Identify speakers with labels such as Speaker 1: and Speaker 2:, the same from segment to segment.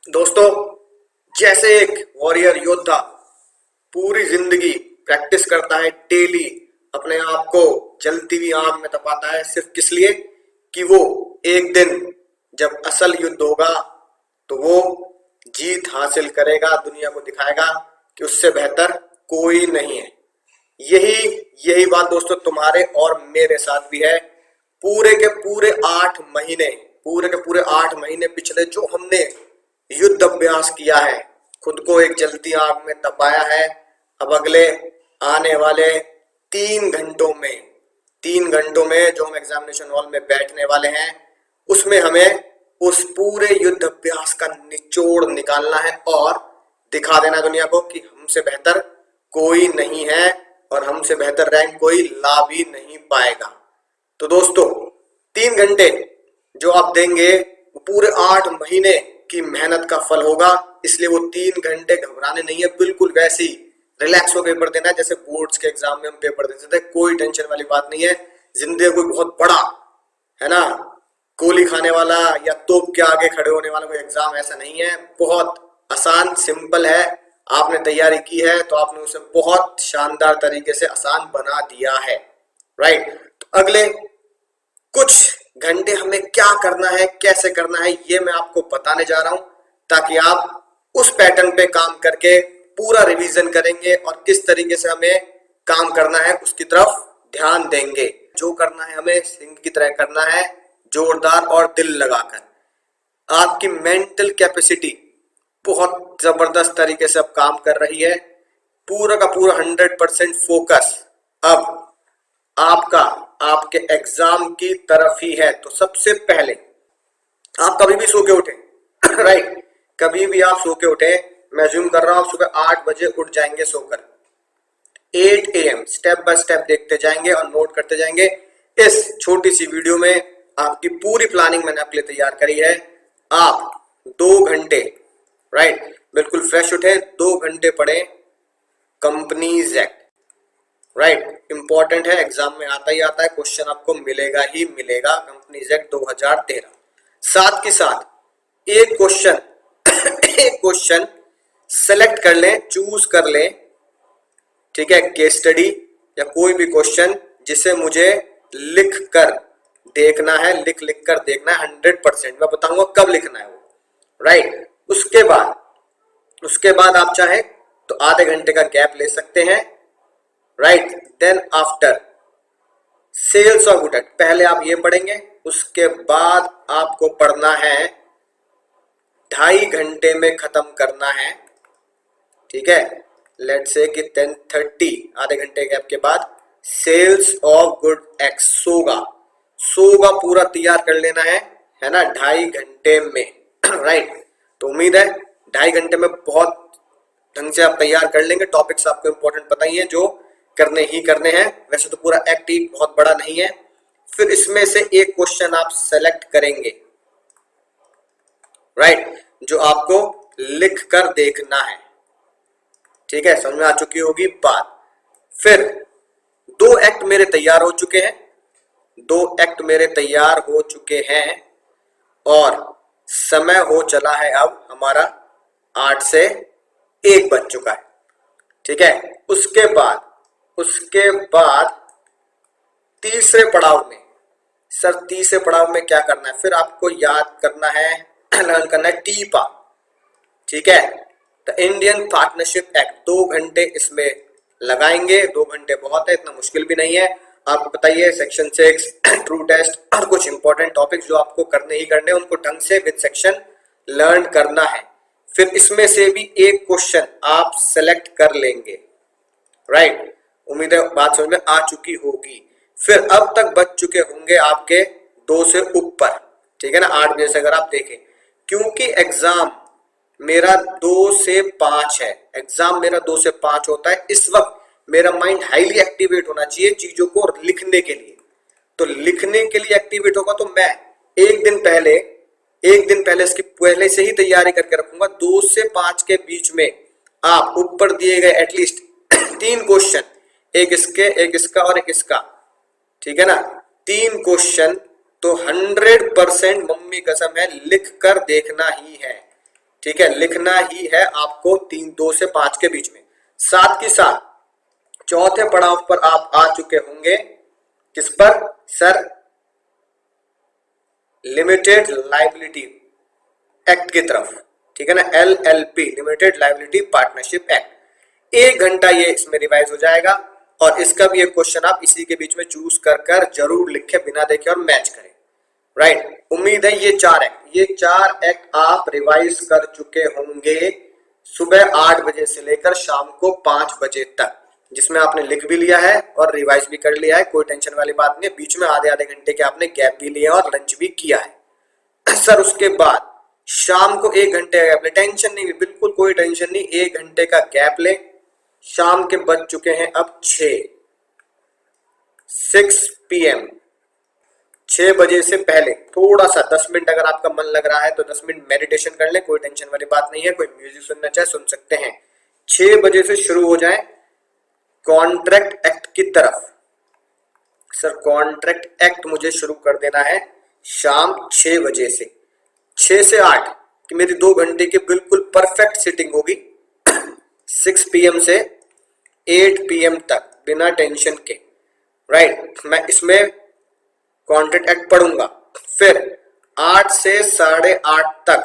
Speaker 1: दोस्तों, जैसे एक वॉरियर योद्धा पूरी जिंदगी प्रैक्टिस करता है, डेली अपने आप को जलती हुई आग में तपाता है, सिर्फ किस लिए कि वो एक दिन जब असल युद्ध होगा तो वो जीत हासिल करेगा, दुनिया को दिखाएगा कि उससे बेहतर कोई नहीं है। यही यही बात दोस्तों तुम्हारे और मेरे साथ भी है। पूरे के पूरे 8 महीने, पूरे के पूरे 8 महीने पिछले जो हमने युद्ध अभ्यास किया है, खुद को एक जलती आग में तपाया है, अब अगले आने वाले 3 घंटों में 3 घंटों में जो हम एग्जामिनेशन हॉल में बैठने वाले हैं, उसमें हमें उस पूरे युद्ध अभ्यास का निचोड़ निकालना है और दिखा देना दुनिया को कि हमसे बेहतर कोई नहीं है और हमसे बेहतर रैंक कोई ला भी नहीं पाएगा। तो दोस्तों, 3 घंटे जो आप देंगे वो पूरे 8 महीने की मेहनत का फल होगा। इसलिए वो 3 घंटे घबराने नहीं है, बिल्कुल वैसे ही रिलैक्स होकर पेपर देना है जैसे बोर्ड्स के एग्जाम में हम पेपर देते थे। कोई टेंशन वाली बात नहीं है। जिंदगी कोई बहुत बड़ा है ना, गोली खाने वाला या तोप के आगे खड़े होने वाला कोई एग्जाम ऐसा नहीं है। बहुत आसान, सिंपल है। आपने तैयारी की है तो आपने उसे बहुत शानदार तरीके से आसान बना दिया है, राइट। तो अगले कुछ घंटे हमें क्या करना है, कैसे करना है, ये मैं आपको बताने जा रहा हूं, ताकि आप उस पैटर्न पे काम करके पूरा रिवीजन करेंगे और किस तरीके से हमें काम करना है उसकी तरफ ध्यान देंगे। जो करना है हमें सिंह की तरह करना है, जोरदार और दिल लगाकर। आपकी मेंटल कैपेसिटी बहुत जबरदस्त तरीके से अब काम कर रही है। पूरा का पूरा 100% फोकस अब आपका आपके एग्जाम की तरफ ही है। तो सबसे पहले आप कभी भी सो के उठे राइट, कभी भी आप सो के उठे, मैं ज्यूम कर रहा हूं आप सुबह 8 बजे उठ जाएंगे सोकर। 8 AM स्टेप बाय स्टेप देखते जाएंगे और नोट करते जाएंगे। इस छोटी सी वीडियो में आपकी पूरी प्लानिंग मैंने आपके लिए तैयार करी है। आप 2 घंटे राइट बिल्कुल फ्रेश उठे, 2 घंटे पढ़े कंपनीज एक्ट, राइट। इंपॉर्टेंट है, एग्जाम में आता ही आता है, क्वेश्चन आपको मिलेगा ही मिलेगा। Companies act 2013। साथ के साथ एक क्वेश्चन एक क्वेश्चन सेलेक्ट कर लें, चूज कर लें, ठीक है, केस स्टडी या कोई भी क्वेश्चन जिसे मुझे लिख कर देखना है, लिख लिख कर देखना है। 100% मैं बताऊंगा कब लिखना है वो, राइट। उसके बाद आप चाहे तो आधे घंटे का गैप ले सकते हैं, right. Then after sales of good act, पहले आप ये पढ़ेंगे, उसके बाद आपको पढ़ना है 2.5 घंटे में खत्म करना है, ठीक है। लेट्स से कि 10:30, आधे घंटे गैप के बाद सेल्स ऑफ गुड एक्ट, सोगा पूरा तैयार कर लेना है ना, 2.5 घंटे में राइट। तो उम्मीद है 2.5 घंटे में बहुत ढंग से आप तैयार कर लेंगे। टॉपिक्स आपको इंपॉर्टेंट पता ही है जो करने ही करने हैं। वैसे तो पूरा एक्ट ही बहुत बड़ा नहीं है। फिर इसमें से एक क्वेश्चन आप सेलेक्ट करेंगे, राइट, जो आपको लिख कर देखना है, ठीक है। समझ में आ चुकी होगी बात। फिर 2 एक्ट मेरे तैयार हो चुके हैं, 2 एक्ट मेरे तैयार हो चुके हैं और समय हो चला है अब हमारा 8 से 1 बज चुका है, ठीक है। उसके बाद तीसरे पड़ाव में, सर तीसरे पड़ाव में क्या करना है, फिर आपको याद करना है, लर्न करना है टीपा, ठीक है, द इंडियन पार्टनरशिप एक्ट। 2 घंटे इसमें लगाएंगे, 2 घंटे बहुत है, इतना मुश्किल भी नहीं है। आपको बताइए सेक्शन 6 ट्रू टेस्ट और कुछ इंपॉर्टेंट टॉपिक्स जो आपको करने ही करने, उनको ढंग से विद सेक्शन लर्न करना है। फिर इसमें से भी एक क्वेश्चन आप सेलेक्ट कर लेंगे, राइट। उम्मीद है बात समझ में आ चुकी होगी। फिर अब तक बच चुके होंगे आपके 2 से ऊपर, ठीक है ना, 8 बजे से अगर आप देखें, क्योंकि एग्जाम मेरा 2 से 5 है, एग्जाम मेरा 2 से 5 होता है। इस वक्त मेरा माइंड हाईली एक्टिवेट होना चाहिए चीजों को लिखने के लिए। तो लिखने के लिए एक्टिवेट होगा तो मैं एक दिन पहले इसकी पहले से ही तैयारी करके रखूंगा। 2 से 5 के बीच में आप ऊपर दिए गए एटलीस्ट 3 क्वेश्चन, एक इसके, एक इसका और एक इसका, ठीक है ना, 3 क्वेश्चन तो 100% मम्मी कसम है लिख कर देखना ही है। ठीक है, लिखना ही है आपको 2 से 5 के बीच में। साथ ही साथ चौथे पड़ाव पर आप आ चुके होंगे, किस पर सर? लिमिटेड लाइबिलिटी एक्ट की तरफ, ठीक है ना, LLP, limited liability partnership act. 1 घंटा ये इसमें रिवाइज हो जाएगा और इसका भी एक क्वेश्चन आप इसी के बीच में चूज कर जरूर लिखे, बिना देखे और मैच करें। राइट, उम्मीद है ये 4 एक्ट आप रिवाइज कर चुके होंगे सुबह 8 बजे से लेकर शाम को 5 बजे तक, जिसमें आपने लिख भी लिया है और रिवाइज भी कर लिया है। कोई टेंशन वाली बात नहीं है, बीच में आधे आधे घंटे के आपने गैप भी लिया और लंच भी किया है सर। उसके बाद शाम को 1 घंटे का गैप ले, टेंशन नहीं, बिल्कुल कोई टेंशन नहीं, 1 घंटे का गैप ले। शाम के बज चुके हैं अब 6 PM, 6 बजे से पहले थोड़ा सा 10 मिनट अगर आपका मन लग रहा है तो 10 मिनट मेडिटेशन कर ले, कोई टेंशन वाली बात नहीं है। कोई म्यूजिक सुनना चाहे सुन सकते हैं। 6 बजे से शुरू हो जाए कॉन्ट्रैक्ट एक्ट की तरफ। सर कॉन्ट्रैक्ट एक्ट मुझे शुरू कर देना है शाम 6 बजे से, 6 से 8 कि मेरी 2 घंटे की बिल्कुल परफेक्ट सिटिंग होगी 6 PM से 8 PM तक बिना टेंशन के। राइट, मैं इसमें कॉन्ट्रैक्ट एक्ट पढ़ूंगा। फिर 8 से 8:30 तक,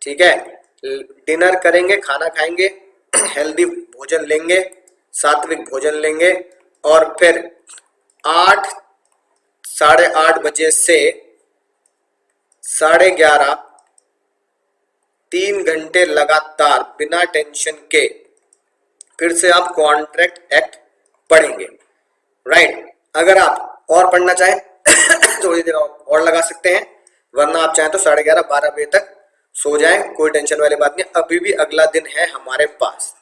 Speaker 1: ठीक है, डिनर करेंगे, खाना खाएंगे, हेल्दी भोजन लेंगे, सात्विक भोजन लेंगे और फिर 8 साढ़े 8 बजे से 11:30 3 घंटे लगातार बिना टेंशन के फिर से आप कॉन्ट्रैक्ट एक्ट पढ़ेंगे। राइट, अगर आप और पढ़ना चाहें थोड़ी देर और लगा सकते हैं, वरना आप चाहें तो 11:30 12 बजे तक सो जाएं, कोई टेंशन वाली बात नहीं। अभी भी अगला दिन है हमारे पास।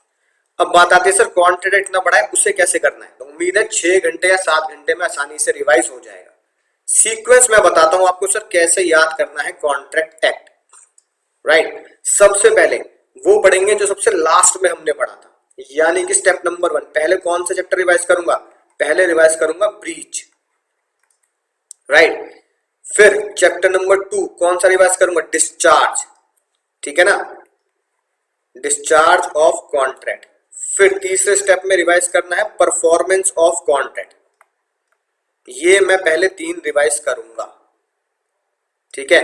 Speaker 1: अब बात आती है सर कॉन्ट्रैक्ट इतना बड़ा है उसे कैसे करना है, तो उम्मीद है 6 घंटे या 7 घंटे में आसानी से रिवाइज हो जाएगा। सीक्वेंस मैं बताता हूं आपको सर कैसे याद करना है कॉन्ट्रैक्ट एक्ट। राइट, सबसे पहले वो पढ़ेंगे जो सबसे लास्ट में हमने पढ़ा था, यानी कि स्टेप नंबर 1। पहले कौन सा चैप्टर रिवाइज करूंगा? पहले रिवाइज करूंगा ब्रीच। राइट, फिर चैप्टर नंबर 2 कौन सा रिवाइज करूंगा? डिस्चार्ज, ठीक है ना, डिस्चार्ज ऑफ कॉन्ट्रैक्ट। फिर तीसरे स्टेप में रिवाइज करना है परफॉर्मेंस ऑफ कॉन्ट्रैक्ट। ये मैं पहले 3 रिवाइज करूंगा, ठीक है।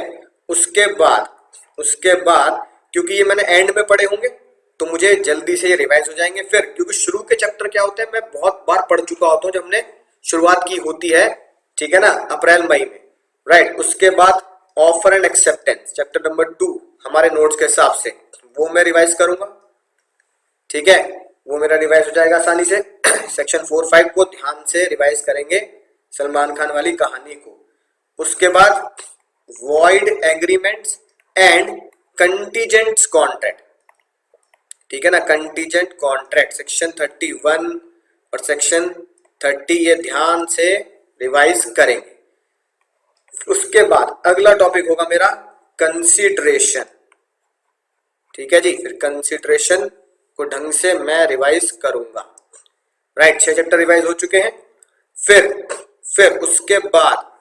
Speaker 1: उसके बाद क्योंकि ये मैंने एंड में पढ़े होंगे तो मुझे जल्दी से ये रिवाइज हो जाएंगे। फिर क्योंकि शुरू के चैप्टर क्या होते हैं मैं बहुत बार पढ़ चुका होता हूं जब हमने शुरुआत की होती है, ठीक है ना, अप्रैल मई में। राइट, उसके बाद offer and acceptance chapter number 2 हमारे नोट्स के हिसाब से वो मैं रिवाइज करूंगा, ठीक है, वो मेरा रिवाइज हो जाएगा आसानी से। सेक्शन 4-5 को ध्यान से रिवाइज करेंगे, सलमान खान वाली कहानी को। उसके बाद वॉइड एग्रीमेंट्स एंड कंटीजेंट्स कॉन्ट्रैक्ट, ठीक है ना, कंटीजेंट कॉन्ट्रैक्ट सेक्शन 31 और सेक्शन 30 ये ध्यान से रिवाइज करेंगे। उसके बाद अगला टॉपिक होगा मेरा कंसीडरेशन, ठीक है जी। फिर कंसीडरेशन को ढंग से मैं रिवाइज करूंगा। राइट, 6 चैप्टर रिवाइज हो चुके हैं। फिर उसके बाद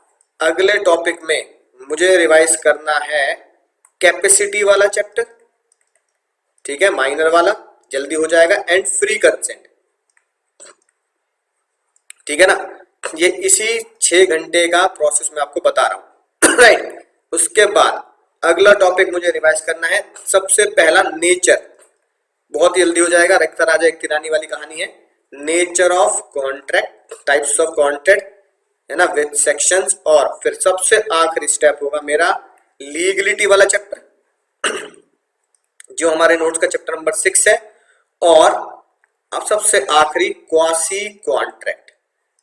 Speaker 1: अगले टॉपिक में मुझे रिवाइज करना है कैपेसिटी वाला चैप्टर, ठीक है, माइनर वाला, जल्दी हो जाएगा, एंड फ्री कंसेंट, ठीक है ना। ये इसी 6 घंटे का प्रोसेस मैं आपको बता रहा हूं। राइट, उसके बाद अगला टॉपिक मुझे रिवाइज करना है सबसे पहला नेचर, बहुत जल्दी हो जाएगा, रखता राजा एक तिरानी वाली कहानी है। Nature of contract, types of contract, है ना, विद सेक्शंस। और फिर सबसे आखिरी स्टेप होगा मेरा लीगलिटी वाला चैप्टर जो हमारे नोट्स का चैप्टर नंबर 6 है। और अब सबसे आखिरी क्वासी कॉन्ट्रैक्ट।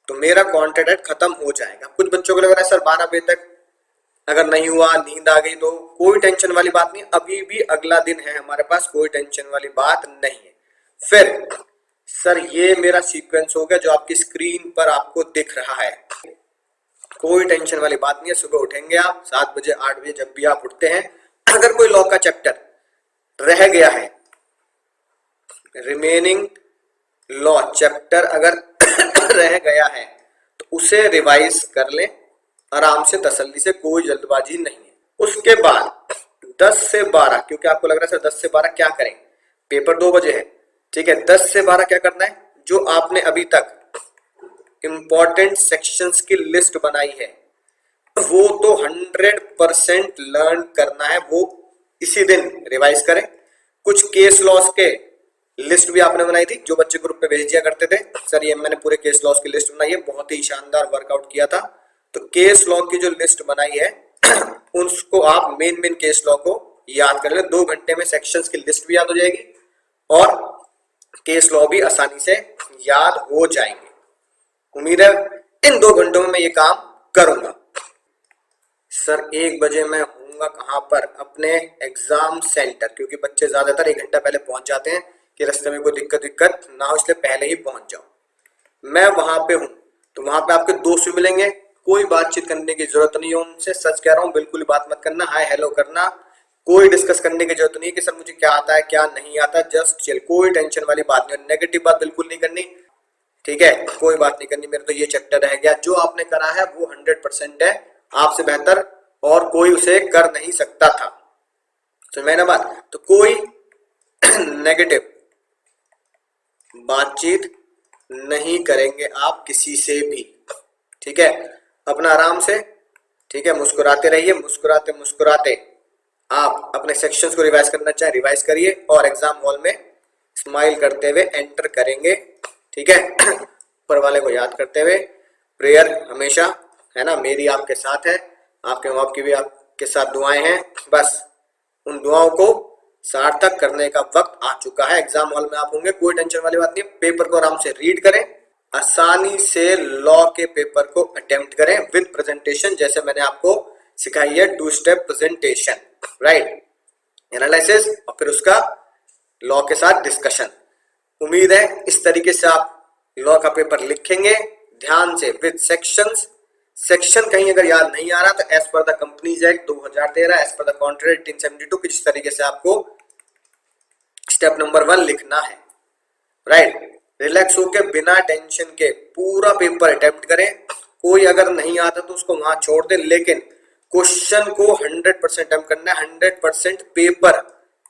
Speaker 1: तो मेरा कॉन्ट्रैक्ट खत्म हो जाएगा। कुछ बच्चों को लग रहा है सर 12 बजे तक अगर नहीं हुआ, नींद आ गई, तो कोई टेंशन वाली बात नहीं, अभी भी अगला दिन है हमारे पास, कोई टेंशन वाली बात नहीं है। फिर सर ये मेरा सीक्वेंस हो गया जो आपकी स्क्रीन पर आपको दिख रहा है, कोई टेंशन वाली बात नहीं है। सुबह उठेंगे आप 7 बजे 8 बजे जब भी आप उठते हैं। अगर कोई लॉ का चैप्टर रह गया है, रिमेनिंग लॉ चैप्टर अगर रह गया है तो उसे रिवाइज कर लें आराम से, तसल्ली से, कोई जल्दबाजी नहीं है। उसके बाद 10 से 12, क्योंकि आपको लग रहा है सर 10 से 12 क्या करें, पेपर 2 बजे है, ठीक है। 10 से 12 क्या करना है, जो आपने अभी तक इंपॉर्टेंट सेक्शंस की लिस्ट बनाई है वो तो 100% लर्न करना है, वो इसी दिन रिवाइज करें। कुछ केस लॉस के लिस्ट भी आपने बनाई थी, जो बच्चे ग्रुप पे भेज दिया करते थे, सर ये मैंने पूरे केस लॉस की लिस्ट बनाई है, बहुत ही शानदार वर्कआउट किया था। तो केस लॉ की जो लिस्ट बनाई है उसको आप मेन केस लॉ को याद कर ले, 2 घंटे में सेक्शंस की लिस्ट भी याद हो जाएगी और केस लॉ भी आसानी से याद हो जाएंगे। उम्मीद है इन 2 घंटों में मैं ये काम करूंगा। सर 1 बजे मैं होऊंगा कहां पर, अपने एग्जाम सेंटर, क्योंकि बच्चे ज्यादातर 1 घंटा पहले पहुंच जाते हैं कि रास्ते में कोई दिक्कत ना हो, इसलिए पहले ही पहुंच जाओ। मैं वहां पे हूं, तो वहां पे आपके दोस्त भी मिलेंगे, कोई बातचीत करने की जरूरत नहीं है उनसे, सच कह रहा हूं, बिल्कुल बात मत करना, हाय हेलो करना, कोई डिस्कस करने की जरूरत नहीं है कि सर मुझे क्या आता है क्या नहीं आता, जस्ट चिल, कोई टेंशन वाली बात नहीं, नेगेटिव बात बिल्कुल नहीं करनी, ठीक है, कोई बात नहीं करनी, मेरे तो ये चैप्टर रह गया, जो आपने करा है वो 100% है, आपसे बेहतर और कोई उसे कर नहीं सकता था, समझ में ना बात। तो कोई नेगेटिव बातचीत नहीं करेंगे आप किसी से भी, ठीक है, अपना आराम से, ठीक है, मुस्कुराते रहिए, मुस्कुराते मुस्कुराते आप अपने सेक्शंस को रिवाइज करना चाहे रिवाइज करिए और एग्जाम हॉल में स्माइल करते हुए एंटर करेंगे, ठीक है। ऊपर वाले को याद करते हुए, प्रेयर हमेशा है ना मेरी आपके साथ है, आपके माँ बाप की भी आपके साथ दुआएं हैं, बस उन दुआओं को सार्थक करने का वक्त आ चुका है। एग्जाम हॉल में आप होंगे, कोई टेंशन वाली बात नहीं, पेपर को आराम से रीड करें, आसानी से लॉ के पेपर को अटेम्प्ट करें विद प्रेजेंटेशन, जैसे मैंने आपको सिखाई है 2 स्टेप प्रेजेंटेशन, राइट, एनालिसिस और फिर उसका लॉ के साथ डिस्कशन। उम्मीद है इस तरीके से आप लॉ का पेपर लिखेंगे ध्यान से विद सेक्शंस। सेक्शन कहीं अगर याद नहीं आ रहा तो as per the companies act 2013, as per the contract 1872, किस तरीके से आपको स्टेप नंबर 1 लिखना है, राइट। रिलैक्स होके बिना टेंशन के पूरा पेपर अटेम्प्ट करें, कोई अगर नहीं आता तो उसको वहां छोड़ दे, लेकिन क्वेश्चन को 100% अटेम्प्ट करना है, 100% पेपर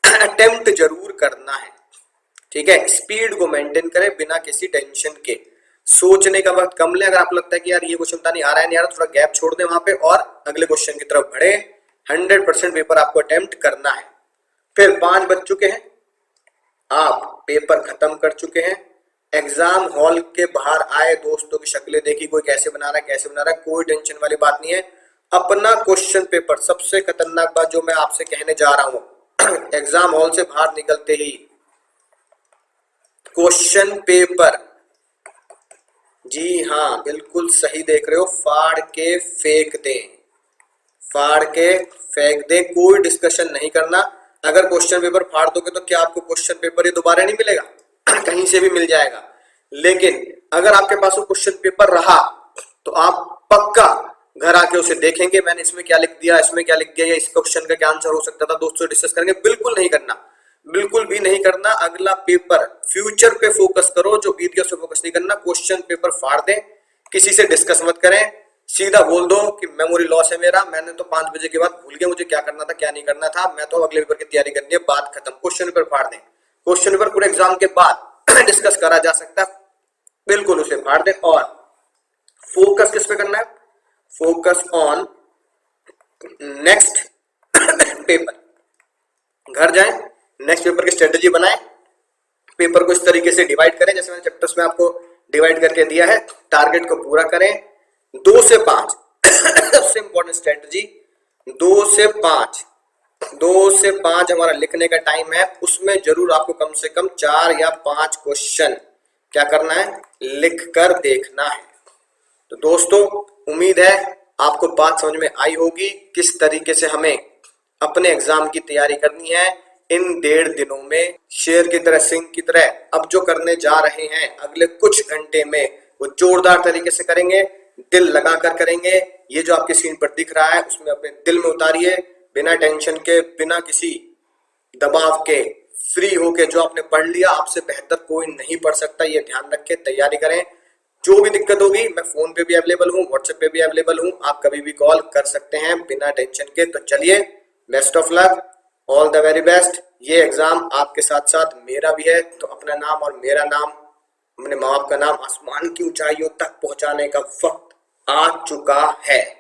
Speaker 1: अटेम्प्ट जरूर करना है, ठीक है। स्पीड को मेंटेन करें बिना किसी टेंशन के, सोचने का वक्त कम ले, अगर आपको लगता है कि यार ये क्वेश्चन पता नहीं आ रहा है नहीं आ रहा, थोड़ा गैप छोड़ दें वहां पे और अगले क्वेश्चन की तरफ बढ़े। 100% पेपर आपको अटेम्प्ट करना है। फिर 5 बज चुके हैं, आप पेपर खत्म कर चुके हैं, एग्जाम हॉल के बाहर आए, दोस्तों की शक्लें देखी, कोई कैसे बना रहा है कैसे बना रहा है, कोई टेंशन वाली बात नहीं है। अपना क्वेश्चन पेपर, सबसे खतरनाक बात जो मैं आपसे कहने जा रहा हूं, एग्जाम हॉल से बाहर निकलते ही क्वेश्चन पेपर, जी हाँ बिल्कुल सही देख रहे हो, फाड़ के फेंक दें, फाड़ के फेंक दें, कोई डिस्कशन नहीं करना। अगर क्वेश्चन पेपर फाड़ दोगे तो क्या आपको क्वेश्चन पेपर ये दोबारा नहीं मिलेगा? कहीं से भी मिल जाएगा, लेकिन अगर आपके पास वो क्वेश्चन पेपर रहा तो आप पक्का घर आके उसे देखेंगे, मैंने इसमें क्या लिख दिया, इसमें क्या लिख दिया, या इस क्वेश्चन का क्या आंसर हो सकता था, दोस्तों डिस्कस करेंगे। बिल्कुल नहीं करना, बिल्कुल भी नहीं करना। अगला पेपर फ्यूचर पे फोकस करो, जो बीत गया उस पे फोकस नहीं करना। क्वेश्चन पेपर फाड़ दें, किसी से डिस्कस मत करें, सीधा बोल दो कि मेमोरी लॉस है मेरा, मैंने तो 5 बजे के बाद भूल गया मुझे क्या करना था क्या नहीं करना था, मैं तो अगले पेपर की तैयारी करनी है, बात खत्म। क्वेश्चन पेपर फाड़ दें, क्वेश्चन पेपर पूरे एग्जाम के बाद डिस्कस करा जा सकता है, बिल्कुल उसे फाड़ दें। और फोकस किस पे करना है? Focus on next paper. घर जाएं, नेक्स्ट पेपर की स्ट्रेटेजी बनाएं, पेपर को इस तरीके से डिवाइड करें जैसे मैंने चैप्टर्स में आपको डिवाइड करके दिया है, टारगेट को पूरा करें। 2 से 5 सबसे इंपॉर्टेंट स्ट्रेटेजी, 2 से 5 हमारा लिखने का टाइम है, उसमें जरूर आपको कम से कम 4 या 5 क्वेश्चन क्या करना है, लिख कर देखना है। तो दोस्तों उम्मीद है आपको बात समझ में आई होगी, किस तरीके से हमें अपने एग्जाम की तैयारी करनी है। इन 1.5 दिनों में शेर की तरह, सिंह की तरह अब जो करने जा रहे हैं अगले कुछ घंटे में, वो जोरदार तरीके से करेंगे, दिल लगाकर करेंगे। ये जो आपकी स्क्रीन पर दिख रहा है उसमें अपने दिल में उतारिए, बिना टेंशन के, बिना किसी दबाव के, फ्री होके जो आपने पढ़ लिया, आपसे बेहतर कोई नहीं पढ़ सकता, ये ध्यान रखें, तैयारी करें। जो भी दिक्कत होगी मैं फोन पे भी अवेलेबल हूँ, व्हाट्सएप पे भी अवेलेबल हूँ, आप कभी भी कॉल कर सकते हैं बिना टेंशन के। तो चलिए, best of luck, all the very best. ये एग्जाम आपके साथ साथ मेरा भी है, तो अपना नाम और मेरा नाम, अपने माँ बाप का नाम आसमान की ऊंचाइयों तक पहुंचाने का वक्त आ चुका है।